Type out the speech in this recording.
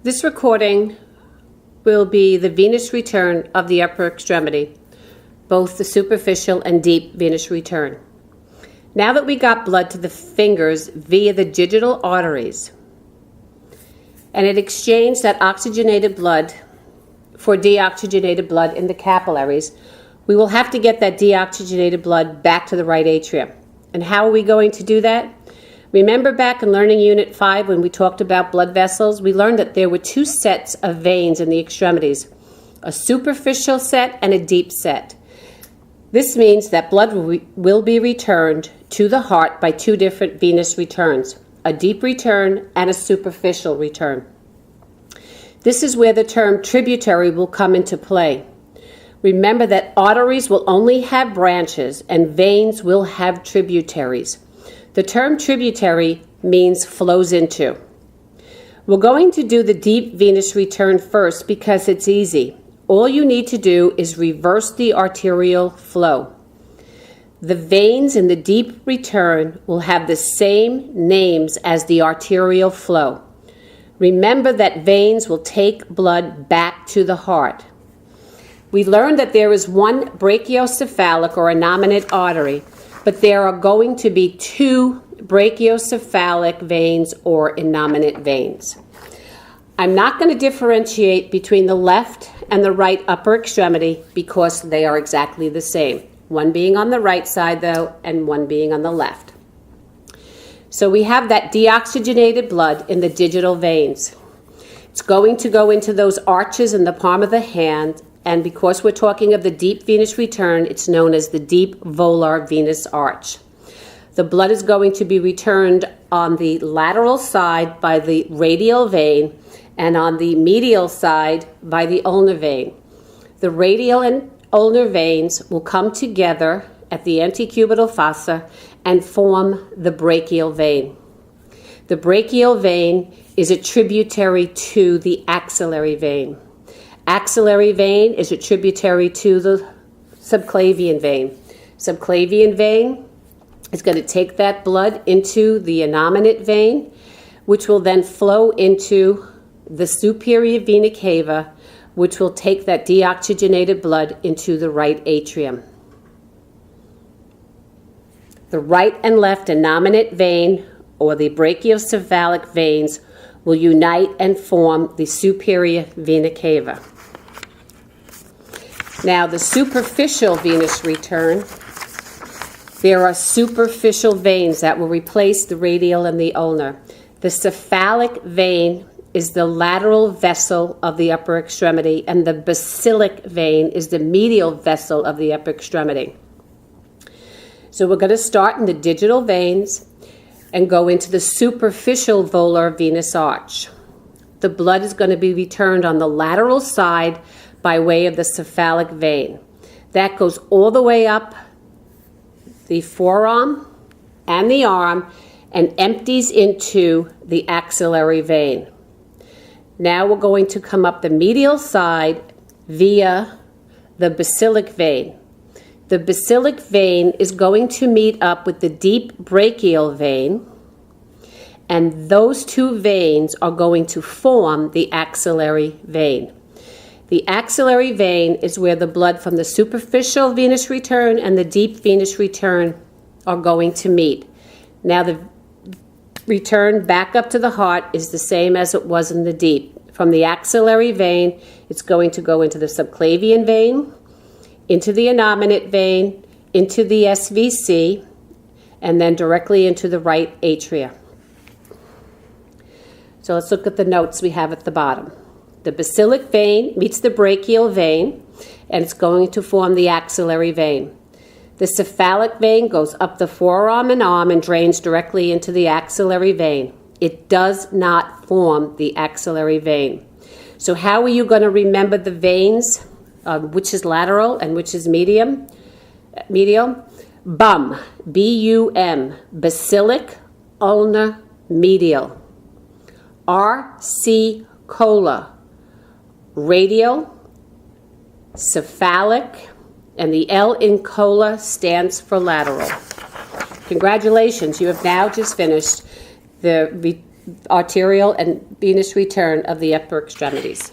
This recording will be the venous return of the upper extremity, both the superficial and deep venous return. Now that we got blood to the fingers via the digital arteries, and it exchanged that oxygenated blood for deoxygenated blood in the capillaries, we will have to get that deoxygenated blood back to the right atrium. And how are we going to do that? Remember back in Learning Unit 5 when we talked about blood vessels, we learned that there were two sets of veins in the extremities, a superficial set and a deep set. This means that blood will be returned to the heart by two different venous returns, a deep return and a superficial return. This is where the term tributary will come into play. Remember that arteries will only have branches and veins will have tributaries. The term tributary means flows into. We're going to do the deep venous return first because it's easy. All you need to do is reverse the arterial flow. The veins in the deep return will have the same names as the arterial flow. Remember that veins will take blood back to the heart. We learned that there is one brachiocephalic or innominate artery, but there are going to be two brachiocephalic veins or innominate veins. I'm not going to differentiate between the left and the right upper extremity because they are exactly the same. One being on the right side, though, and one being on the left. So we have that deoxygenated blood in the digital veins. It's going to go into those arches in the palm of the hand, and because we're talking of the deep venous return, it's known as the deep volar venous arch. The blood is going to be returned on the lateral side by the radial vein and on the medial side by the ulnar vein. The radial and ulnar veins will come together at the antecubital fossa and form the brachial vein. The brachial vein is a tributary to the axillary vein. Axillary vein is a tributary to the subclavian vein. Subclavian vein is going to take that blood into the innominate vein, which will then flow into the superior vena cava, which will take that deoxygenated blood into the right atrium. The right and left innominate vein, or the brachiocephalic veins, will unite and form the superior vena cava. Now, the superficial venous return, there are superficial veins that will replace the radial and the ulnar. The cephalic vein is the lateral vessel of the upper extremity, and the basilic vein is the medial vessel of the upper extremity. So we're going to start in the digital veins and go into the superficial volar venous arch. The blood is going to be returned on the lateral side by way of the cephalic vein. That goes all the way up the forearm and the arm and empties into the axillary vein. Now we're going to come up the medial side via the basilic vein. The basilic vein is going to meet up with the deep brachial vein, and those two veins are going to form the axillary vein. The axillary vein is where the blood from the superficial venous return and the deep venous return are going to meet. Now the return back up to the heart is the same as it was in the deep. From the axillary vein, it's going to go into the subclavian vein, into the innominate vein, into the SVC, and then directly into the right atria. So let's look at the notes we have at the bottom. The basilic vein meets the brachial vein, and it's going to form the axillary vein. The cephalic vein goes up the forearm and arm and drains directly into the axillary vein. It does not form the axillary vein. So how are you going to remember the veins, which is lateral and which is medial? BUM, B-U-M, basilic, ulnar, medial. R-C, cola, radial, cephalic, and the L in cola stands for lateral. Congratulations, you have now just finished the arterial and venous return of the upper extremities.